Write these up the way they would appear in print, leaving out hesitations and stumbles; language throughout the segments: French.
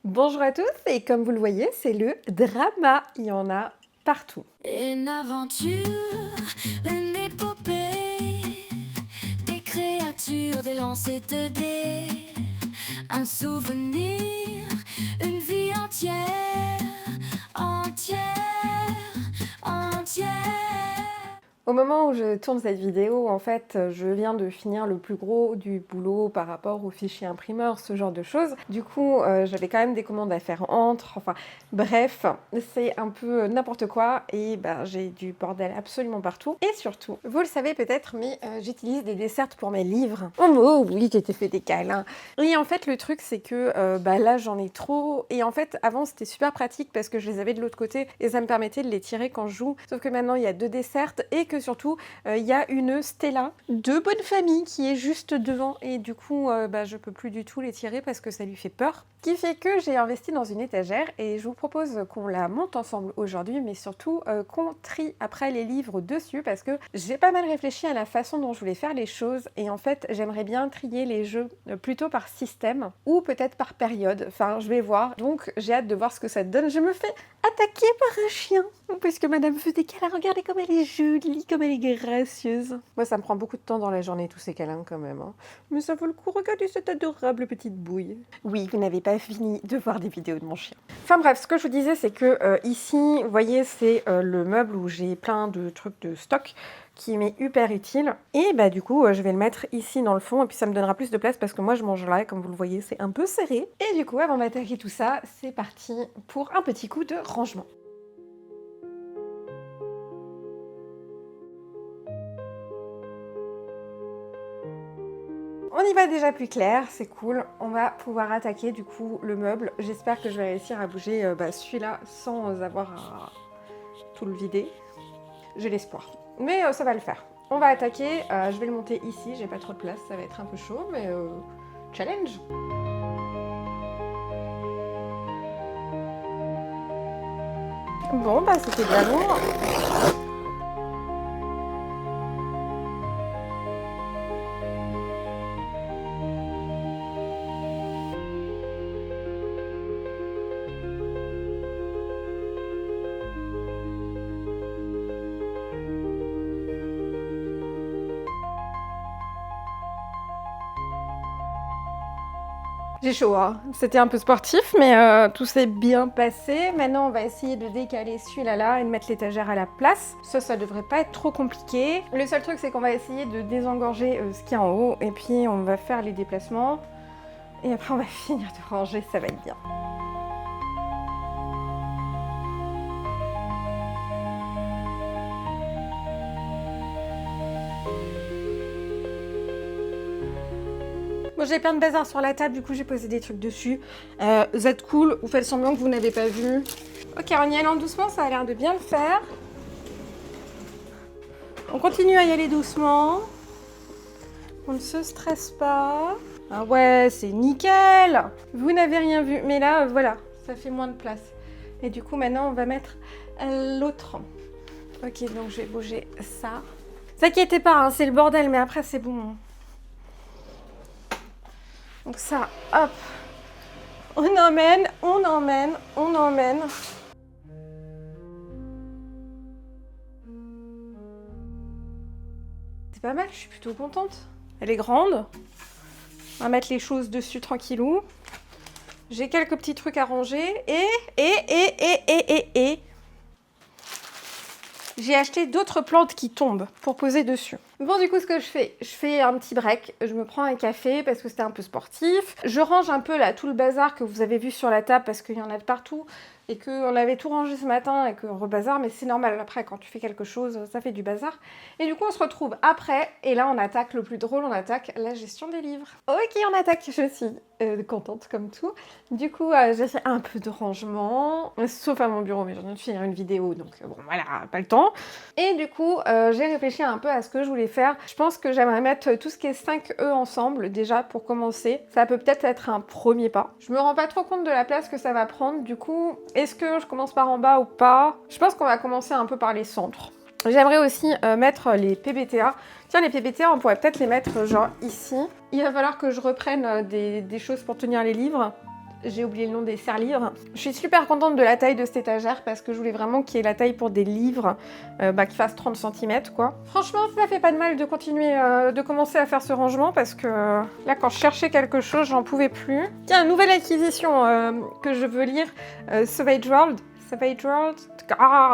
Bonjour à tous et comme vous le voyez, c'est le drama. Il y en a partout. Une aventure, une épopée, des créatures, des lancers de dés, un souvenir, une vie entière, entière, entière. Au moment où je tourne cette vidéo, en fait, je viens de finir le plus gros du boulot par rapport au fichier imprimeur, ce genre de choses. Du coup, j'avais quand même des commandes à faire entre, enfin, bref, c'est un peu n'importe quoi et ben, j'ai du bordel absolument partout. Et surtout, vous le savez peut-être, mais j'utilise des desserts pour mes livres. Oh oui, j'ai été fait des câlins. Et en fait, le truc, c'est que bah, là, j'en ai trop. Et en fait, avant, c'était super pratique parce que je les avais de l'autre côté et ça me permettait de les tirer quand je joue. Sauf que maintenant, il y a 2 desserts et que surtout, il y a une Stella de bonne famille qui est juste devant. Et du coup, bah, je peux plus du tout les tirer parce que ça lui fait peur. Ce qui fait que j'ai investi dans une étagère et je vous propose qu'on la monte ensemble aujourd'hui, mais surtout qu'on trie après les livres dessus parce que j'ai pas mal réfléchi à la façon dont je voulais faire les choses et en fait j'aimerais bien trier les jeux plutôt par système ou peut-être par période, enfin je vais voir, donc j'ai hâte de voir ce que ça donne. Je me fais attaquer par un chien parce que Madame fait des câlins, regardez comme elle est jolie, comme elle est gracieuse. Moi ça me prend beaucoup de temps dans la journée tous ces câlins quand même, hein. Mais ça vaut le coup, regardez cette adorable petite bouille. Oui, vous n'avez pas fini de voir des vidéos de mon chien. Enfin bref, ce que je vous disais, c'est que ici, vous voyez, c'est le meuble où j'ai plein de trucs de stock qui m'est hyper utile. Et bah du coup, je vais le mettre ici dans le fond et puis ça me donnera plus de place parce que moi je mange là et comme vous le voyez, c'est un peu serré. Et du coup, avant d'attaquer tout ça, c'est parti pour un petit coup de rangement. On y va déjà plus clair, c'est cool. On va pouvoir attaquer du coup le meuble. J'espère que je vais réussir à bouger celui-là sans avoir à tout le vider. J'ai l'espoir. Mais ça va le faire. On va attaquer. Je vais le monter ici. J'ai pas trop de place. Ça va être un peu chaud, mais challenge. Bon, bah c'était de l'amour. J'ai chaud, hein. C'était un peu sportif, mais tout s'est bien passé. Maintenant, on va essayer de décaler celui-là là et de mettre l'étagère à la place. Ça devrait pas être trop compliqué. Le seul truc, c'est qu'on va essayer de désengorger ce qu'il y a en haut, et puis on va faire les déplacements. Et après, on va finir de ranger, ça va être bien. Bon, j'ai plein de bazar sur la table, du coup j'ai posé des trucs dessus. Vous êtes cool, vous faites semblant que vous n'avez pas vu. Ok, en y allant doucement, ça a l'air de bien le faire. On continue à y aller doucement. On ne se stresse pas. Ah ouais, c'est nickel. Vous n'avez rien vu, mais là, voilà, ça fait moins de place. Et du coup, maintenant, on va mettre l'autre. Ok, donc je vais bouger ça. Ne s'inquiétez pas, hein, c'est le bordel, mais après, c'est bon. Donc ça, hop, on emmène, on emmène, on emmène. C'est pas mal, je suis plutôt contente. Elle est grande. On va mettre les choses dessus tranquillou. J'ai quelques petits trucs à ranger et j'ai acheté d'autres plantes qui tombent pour poser dessus. Bon, du coup, ce que je fais un petit break. Je me prends un café parce que c'était un peu sportif. Je range un peu là tout le bazar que vous avez vu sur la table parce qu'il y en a de partout et qu'on avait tout rangé ce matin et qu'on rebazar, mais c'est normal. Après, quand tu fais quelque chose, ça fait du bazar. Et du coup, on se retrouve après et là, on attaque le plus drôle, on attaque la gestion des livres. Ok, on attaque, je suis contente comme tout. Du coup, j'ai fait un peu de rangement, sauf à mon bureau, mais j'en ai finir une vidéo, donc bon, voilà, pas le temps. Et du coup, j'ai réfléchi un peu à ce que je voulais faire. Je pense que j'aimerais mettre tout ce qui est 5E ensemble, déjà, pour commencer. Ça peut peut-être être un premier pas. Je me rends pas trop compte de la place que ça va prendre, du coup, est-ce que je commence par en bas ou pas? Je pense qu'on va commencer un peu par les centres. J'aimerais aussi mettre les PBTA. Tiens, les PBTA, on pourrait peut-être les mettre genre ici. Il va falloir que je reprenne des choses pour tenir les livres. j'ai oublié le nom des serre-livres. Je suis super contente de la taille de cette étagère parce que je voulais vraiment qu'il y ait la taille pour des livres qui fassent 30 cm quoi. Franchement, ça fait pas de mal de continuer, de commencer à faire ce rangement parce que là, quand je cherchais quelque chose, j'en pouvais plus. Tiens, nouvelle acquisition que je veux lire, Savage World. Savage World,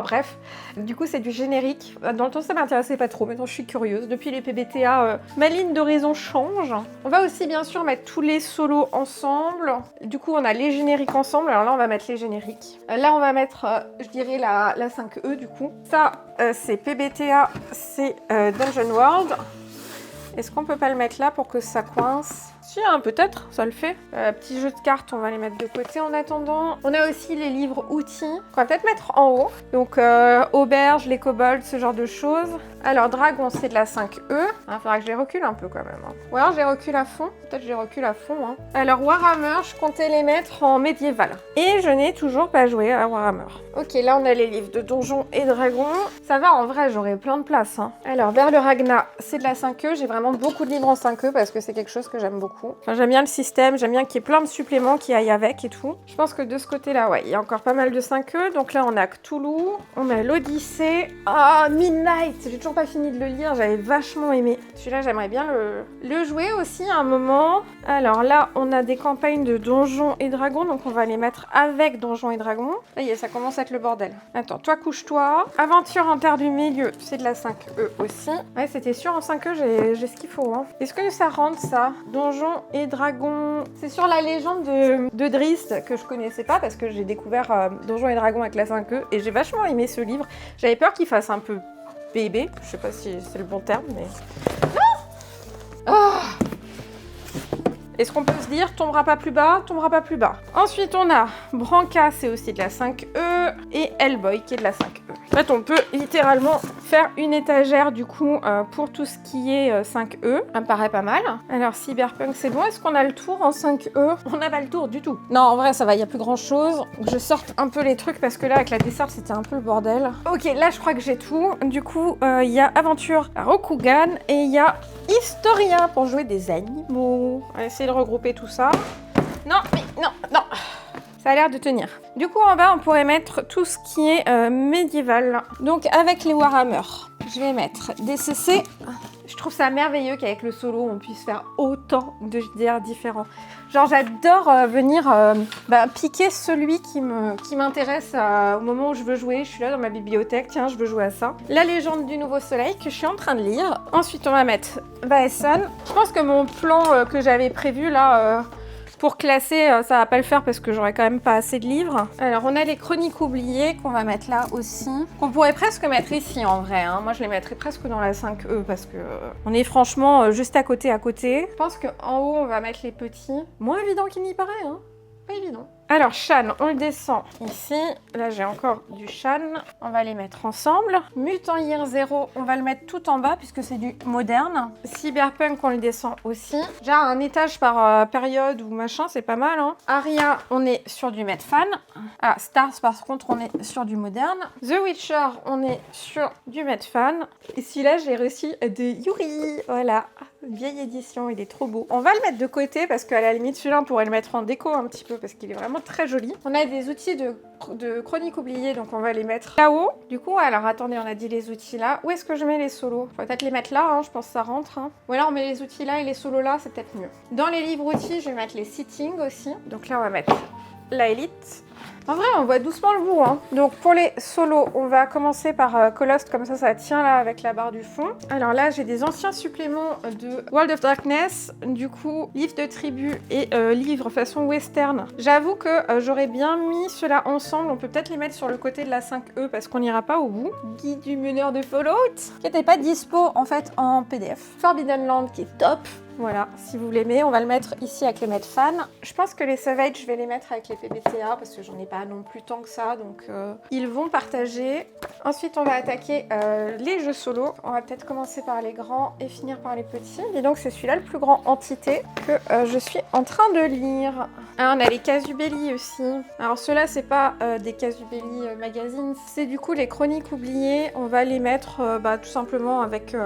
bref. Du coup, c'est du générique. Dans le temps, ça m'intéressait pas trop. Maintenant, je suis curieuse. Depuis les PBTA, ma ligne d'horizon change. On va aussi, bien sûr, mettre tous les solos ensemble. Du coup, on a les génériques ensemble. Alors là, on va mettre les génériques. Là, on va mettre, je dirais, la 5E, du coup. Ça, c'est PBTA, c'est Dungeon World. Est-ce qu'on peut pas le mettre là pour que ça coince? Si, hein, peut-être, ça le fait. Petit jeu de cartes, on va les mettre de côté en attendant. On a aussi les livres outils qu'on va peut-être mettre en haut. Donc, auberge, les kobolds, ce genre de choses. Alors, dragon, c'est de la 5E. Il faudra que je les recule un peu quand même. Hein. Ou alors, je les recule à fond. Peut-être que je les recule à fond. Hein. Alors, Warhammer, je comptais les mettre en médiéval. Et je n'ai toujours pas joué à Warhammer. Ok, là, on a les livres de Donjons et Dragons. Ça va, en vrai, j'aurai plein de place. Hein. Alors, vers le Ragna, c'est de la 5E. J'ai vraiment beaucoup de livres en 5E parce que c'est quelque chose que j'aime beaucoup. Enfin, j'aime bien le système, j'aime bien qu'il y ait plein de suppléments qui aillent avec et tout. Je pense que de ce côté-là, ouais, il y a encore pas mal de 5E. Donc là, on a Cthulhu, on a l'Odyssée. Ah, Midnight, j'ai toujours pas fini de le lire, j'avais vachement aimé. Celui-là, j'aimerais bien le jouer aussi à un moment. Alors là, on a des campagnes de Donjons et Dragons, donc on va les mettre avec Donjons et Dragons. Là, ça commence à être le bordel. Attends, toi, couche-toi. Aventure en Terre du Milieu, c'est de la 5E aussi. Ouais, c'était sûr, en 5E, j'ai ce qu'il faut. Hein. Est-ce que ça rentre, ça? Donjons et Dragons. C'est sur la légende de Drizzt que je connaissais pas parce que j'ai découvert Donjons et Dragons avec la 5E et j'ai vachement aimé ce livre. J'avais peur qu'il fasse un peu bébé. Je sais pas si c'est le bon terme, mais... Ah oh. Est-ce qu'on peut se dire tombera pas plus bas, tombera pas plus bas. Ensuite, on a Branca, c'est aussi de la 5E, et Hellboy qui est de la 5E. En fait, on peut littéralement faire une étagère du coup pour tout ce qui est 5E. Ça me paraît pas mal. Alors, Cyberpunk, c'est bon. Est-ce qu'on a le tour en 5E? On n'a pas le tour du tout. Non, en vrai, ça va, il n'y a plus grand-chose. Je sorte un peu les trucs parce que là, avec la desserte, c'était un peu le bordel. Ok, là, je crois que j'ai tout. Du coup, il y a Aventure à Rokugan et il y a Historia pour jouer des animaux. On va essayer de regrouper tout ça. Non, mais non. Ça a l'air de tenir. Du coup, en bas, on pourrait mettre tout ce qui est médiéval. Donc, avec les Warhammer, je vais mettre des CC. Je trouve ça merveilleux qu'avec le solo, on puisse faire autant de JDR différents. Genre, j'adore venir piquer celui qui m'intéresse au moment où je veux jouer. Je suis là dans ma bibliothèque, tiens, je veux jouer à ça. La légende du nouveau soleil que je suis en train de lire. Ensuite, on va mettre Vaeson. Je pense que mon plan que j'avais prévu là... pour classer, ça va pas le faire parce que j'aurais quand même pas assez de livres. Alors, on a les chroniques oubliées qu'on va mettre là aussi. Qu'on pourrait presque mettre ici en vrai. Hein. Moi, je les mettrais presque dans la 5E parce que on est franchement juste à côté. Je pense qu'en haut, on va mettre les petits. Moins évident qu'il n'y paraît, hein. Pas évident. Alors, Shan, on le descend ici. Là, j'ai encore du Shan. On va les mettre ensemble. Mutant Year Zero, on va le mettre tout en bas puisque c'est du moderne. Cyberpunk, on le descend aussi. Déjà, un étage par période ou machin, c'est pas mal. Hein. Aria, on est sur du Medfan. Ah, Stars, par contre, on est sur du moderne. The Witcher, on est sur du Medfan. Et celui-là, j'ai reçu de Yuri. Voilà. Vieille édition, il est trop beau. On va le mettre de côté parce qu'à la limite, celui-là, on pourrait le mettre en déco un petit peu parce qu'il est vraiment très joli. On a des outils de chroniques oubliées, donc on va les mettre là-haut. Du coup, alors attendez, on a dit les outils là. Où est-ce que je mets les solos? Faut peut-être les mettre là, hein, je pense que ça rentre. Hein. Ou alors on met les outils là et les solos là, c'est peut-être mieux. Dans les livres outils, je vais mettre les sittings aussi. Donc là, on va mettre la élite. En vrai, on voit doucement le bout. Hein. Donc pour les solos, on va commencer par Colost, comme ça tient là avec la barre du fond. Alors là, j'ai des anciens suppléments de World of Darkness, du coup, livre de tribu et livre façon western. J'avoue que j'aurais bien mis ceux-là ensemble. On peut peut-être les mettre sur le côté de la 5E parce qu'on n'ira pas au bout. Guide du meneur de Fallout, qui n'était pas dispo en fait en PDF. Forbidden Land qui est top. Voilà, si vous l'aimez, on va le mettre ici avec le Medfan. Je pense que les Savage, je vais les mettre avec les PBTA parce que j'en ai pas non plus tant que ça, donc ils vont partager. Ensuite, on va attaquer les jeux solo. On va peut-être commencer par les grands et finir par les petits. Et donc, c'est celui-là le plus grand entité que je suis en train de lire. Ah, on a les Casubelli aussi. Alors, ceux-là, c'est pas des Casubelli magazines, c'est du coup les chroniques oubliées. On va les mettre tout simplement avec...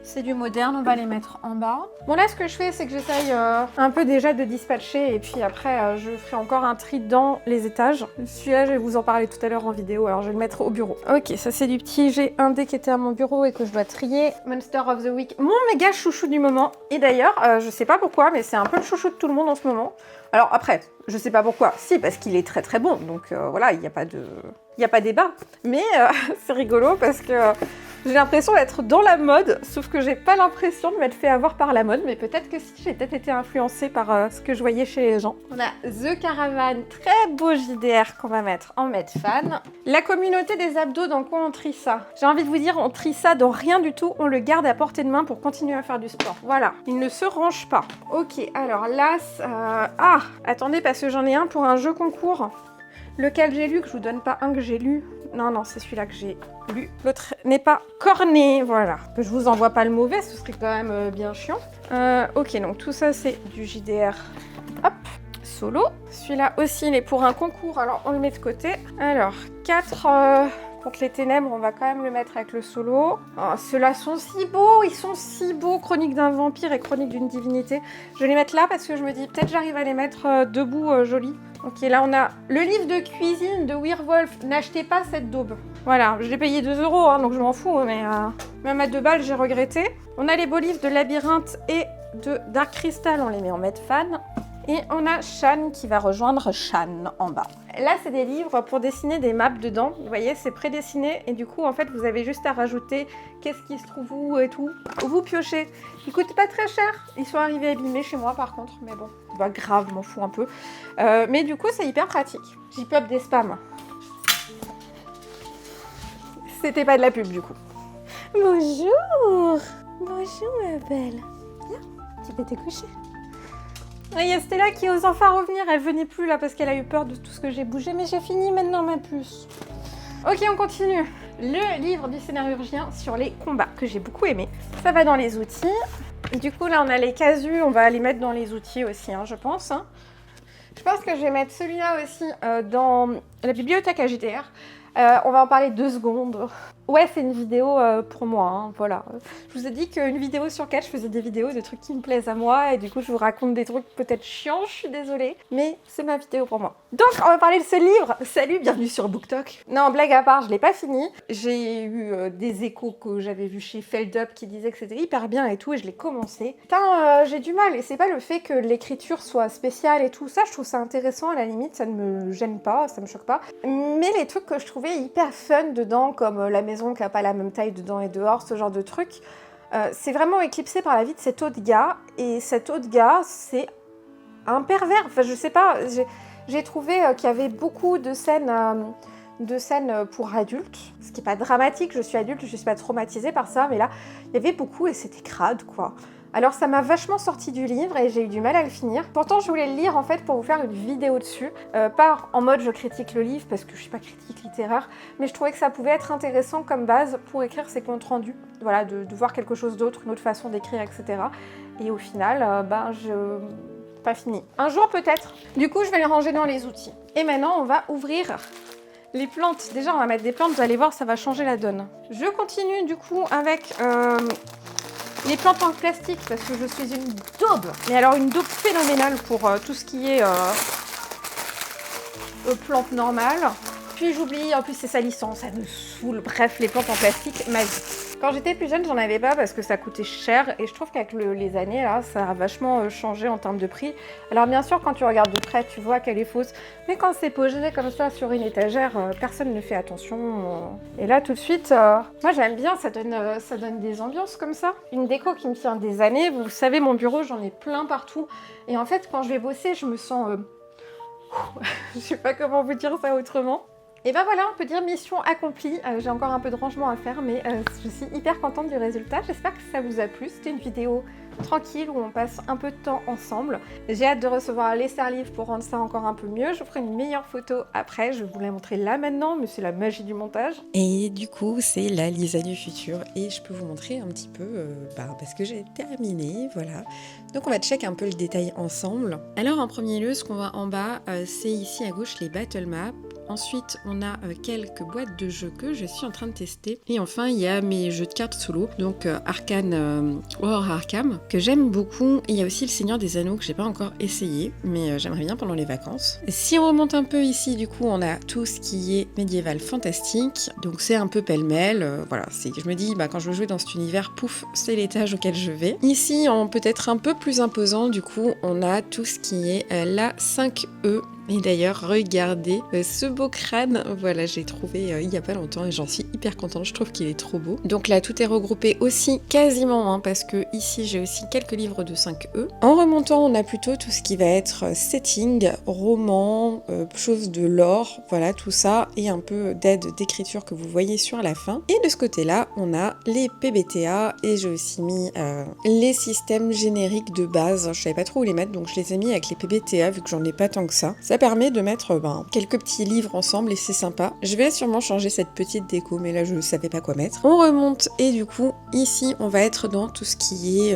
C'est du moderne, on va les mettre en bas. Bon là ce que je fais c'est que j'essaye un peu déjà de dispatcher et puis après je ferai encore un tri dans les étages. Celui-là je vais vous en parler tout à l'heure en vidéo, alors je vais le mettre au bureau. Ok, ça c'est du petit G1D qui était à mon bureau et que je dois trier. Monster of the Week, mon méga chouchou du moment. Et d'ailleurs, je sais pas pourquoi, mais c'est un peu le chouchou de tout le monde en ce moment. Alors après, je sais pas pourquoi, si parce qu'il est très très bon, donc voilà, il n'y a pas de débat. Mais c'est rigolo parce que j'ai l'impression d'être dans la mode, sauf que j'ai pas l'impression de m'être fait avoir par la mode, mais peut-être que si, j'ai peut-être été influencée par ce que je voyais chez les gens. On a The Caravan, très beau JDR qu'on va mettre en mode fan. La communauté des abdos, dans quoi on trie ça? J'ai envie de vous dire, on trie ça dans rien du tout, on le garde à portée de main pour continuer à faire du sport. Voilà, il ne se range pas. Ok, alors là, ah, attendez, parce que j'en ai un pour un jeu concours. Lequel j'ai lu, que je vous donne pas un que j'ai lu. Non, non, c'est celui-là que j'ai lu. L'autre n'est pas corné, voilà. Que je vous envoie pas le mauvais, ce serait quand même bien chiant. Ok, donc tout ça, c'est du JDR. Hop, solo. Celui-là aussi, il est pour un concours, alors on le met de côté. Alors, 4 contre les ténèbres, on va quand même le mettre avec le solo. Oh, ceux-là sont si beaux, ils sont si beaux. Chronique d'un vampire et chronique d'une divinité. Je vais les mettre là parce que je me dis, peut-être j'arrive à les mettre debout, jolis. Ok, là on a le livre de cuisine de Werewolf. N'achetez pas cette daube. Voilà, je l'ai payé 2 €, hein, donc je m'en fous, mais même à 2 balles, j'ai regretté. On a les beaux livres de Labyrinthe et de Dark Crystal, on les met en mode fan. Et on a Shan qui va rejoindre Shan en bas. Là, c'est des livres pour dessiner des maps dedans. Vous voyez, c'est prédessiné et du coup, en fait, vous avez juste à rajouter qu'est-ce qui se trouve où et tout. Vous piochez. Ils coûtent pas très cher. Ils sont arrivés abîmés chez moi, par contre, mais bon, pas grave, je m'en fous un peu. Mais du coup, c'est hyper pratique. J'y pop des spams. C'était pas de la pub, du coup. Bonjour. Bonjour, ma belle. Viens, tu peux te coucher. Il y a Stella qui ose enfin revenir, elle venait plus là parce qu'elle a eu peur de tout ce que j'ai bougé, mais j'ai fini maintenant ma puce. Ok, on continue. Le livre du scénarurgien sur les combats, que j'ai beaucoup aimé. Ça va dans les outils. Et du coup, là, on a les casus, on va les mettre dans les outils aussi, hein, je pense. Hein. Je pense que je vais mettre celui-là aussi dans la bibliothèque à JDR. On va en parler 2 secondes. Ouais, c'est une vidéo pour moi, hein, voilà. Je vous ai dit qu'une vidéo sur 4, je faisais des vidéos de trucs qui me plaisent à moi, et du coup, je vous raconte des trucs peut-être chiants, je suis désolée, mais c'est ma vidéo pour moi. Donc, on va parler de ce livre. Salut, bienvenue sur BookTok. Non, blague à part, je l'ai pas fini. J'ai eu des échos que j'avais vus chez Feldup qui disaient que c'était hyper bien et tout, et je l'ai commencé. Putain, j'ai du mal, et c'est pas le fait que l'écriture soit spéciale et tout ça, je trouve ça intéressant, à la limite, ça ne me gêne pas, ça me choque pas. Mais les trucs que je trouvais hyper fun dedans, comme la maison qui n'a pas la même taille dedans et dehors, ce genre de trucs, c'est vraiment éclipsé par la vie de cet autre gars, et cet autre gars, c'est un pervers. Enfin, je sais pas, j'ai trouvé qu'il y avait beaucoup de scènes pour adultes, ce qui n'est pas dramatique, je suis adulte, je ne suis pas traumatisée par ça, mais là, il y avait beaucoup et c'était crade, quoi. Alors ça m'a vachement sorti du livre et j'ai eu du mal à le finir. Pourtant je voulais le lire en fait pour vous faire une vidéo dessus. Pas en mode je critique le livre parce que je suis pas critique littéraire, mais je trouvais que ça pouvait être intéressant comme base pour écrire ses comptes rendus. Voilà, de voir quelque chose d'autre, une autre façon d'écrire, etc. Et au final, pas fini. Un jour peut-être. Du coup je vais les ranger dans les outils. Et maintenant on va ouvrir les plantes. Déjà on va mettre des plantes, vous allez voir ça va changer la donne. Je continue du coup avec... les plantes en plastique, parce que je suis une daube. Mais alors une daube phénoménale pour tout ce qui est plantes normales. Puis j'oublie, en plus c'est salissant, ça me saoule. Bref, les plantes en plastique, ma vie. Quand j'étais plus jeune, j'en avais pas parce que ça coûtait cher. Et je trouve qu'avec les années, là, ça a vachement changé en termes de prix. Alors bien sûr, quand tu regardes de près, tu vois qu'elle est fausse. Mais quand c'est posé comme ça sur une étagère, personne ne fait attention. Et là, tout de suite, moi j'aime bien, ça donne des ambiances comme ça. Une déco qui me tient des années. Vous savez, mon bureau, j'en ai plein partout. Et en fait, quand je vais bosser, je me sens... je sais pas comment vous dire ça autrement. Et ben voilà, on peut dire mission accomplie. J'ai encore un peu de rangement à faire, mais je suis hyper contente du résultat. J'espère que ça vous a plu. C'était une vidéo tranquille où on passe un peu de temps ensemble. J'ai hâte de recevoir les serre-livres pour rendre ça encore un peu mieux. Je vous ferai une meilleure photo après. Je vais vous la montrer là maintenant, mais c'est la magie du montage. Et du coup, c'est la Lisa du futur et je peux vous montrer un petit peu parce que j'ai terminé, voilà. Donc on va check un peu le détail ensemble. Alors en premier lieu, ce qu'on voit en bas, c'est ici à gauche les battle maps. Ensuite, on a quelques boîtes de jeux que je suis en train de tester. Et enfin, il y a mes jeux de cartes solo, donc Horror Arkham, que j'aime beaucoup. Et il y a aussi le Seigneur des Anneaux que j'ai pas encore essayé, mais j'aimerais bien pendant les vacances. Si on remonte un peu ici, du coup, on a tout ce qui est médiéval fantastique. Donc c'est un peu pêle-mêle. Voilà, je me dis, quand je veux jouer dans cet univers, pouf, c'est l'étage auquel je vais. Ici, en peut-être un peu plus imposant, du coup, on a tout ce qui est la 5E. Et d'ailleurs, regardez ce beau crâne, voilà, j'ai trouvé il y a pas longtemps et j'en suis hyper contente, je trouve qu'il est trop beau. Donc là, tout est regroupé aussi quasiment, parce que ici j'ai aussi quelques livres de 5E. En remontant, on a plutôt tout ce qui va être setting, roman, choses de lore, voilà, tout ça, et un peu d'aide d'écriture que vous voyez sur la fin. Et de ce côté-là, on a les PBTA, et j'ai aussi mis les systèmes génériques de base. Je savais pas trop où les mettre, donc je les ai mis avec les PBTA, vu que j'en ai pas tant que ça. Ça permet de mettre quelques petits livres ensemble et c'est sympa. Je vais sûrement changer cette petite déco, mais là je ne savais pas quoi mettre. On remonte et du coup, ici on va être dans tout ce qui est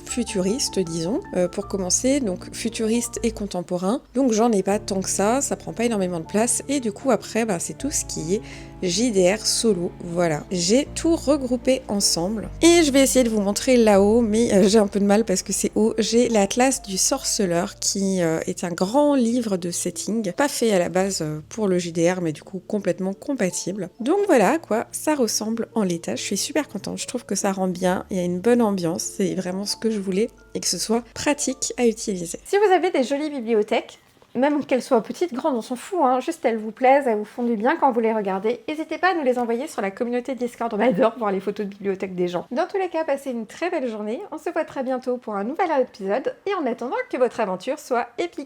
futuriste, disons. Pour commencer, donc futuriste et contemporain. Donc j'en ai pas tant que ça prend pas énormément de place. Et du coup après, c'est tout ce qui est JDR solo, voilà. J'ai tout regroupé ensemble. Et je vais essayer de vous montrer là-haut, mais j'ai un peu de mal parce que c'est haut. J'ai l'Atlas du Sorceleur qui est un grand livre de setting, pas fait à la base pour le JDR, mais du coup complètement compatible. Donc voilà à quoi ça ressemble en l'état. Je suis super contente, je trouve que ça rend bien, il y a une bonne ambiance, c'est vraiment ce que je voulais et que ce soit pratique à utiliser. Si vous avez des jolies bibliothèques, même qu'elles soient petites, grandes, on s'en fout, juste elles vous plaisent, elles vous font du bien quand vous les regardez, n'hésitez pas à nous les envoyer sur la communauté Discord, on adore voir les photos de bibliothèque des gens. Dans tous les cas, passez une très belle journée, on se voit très bientôt pour un nouvel épisode, et en attendant que votre aventure soit épique.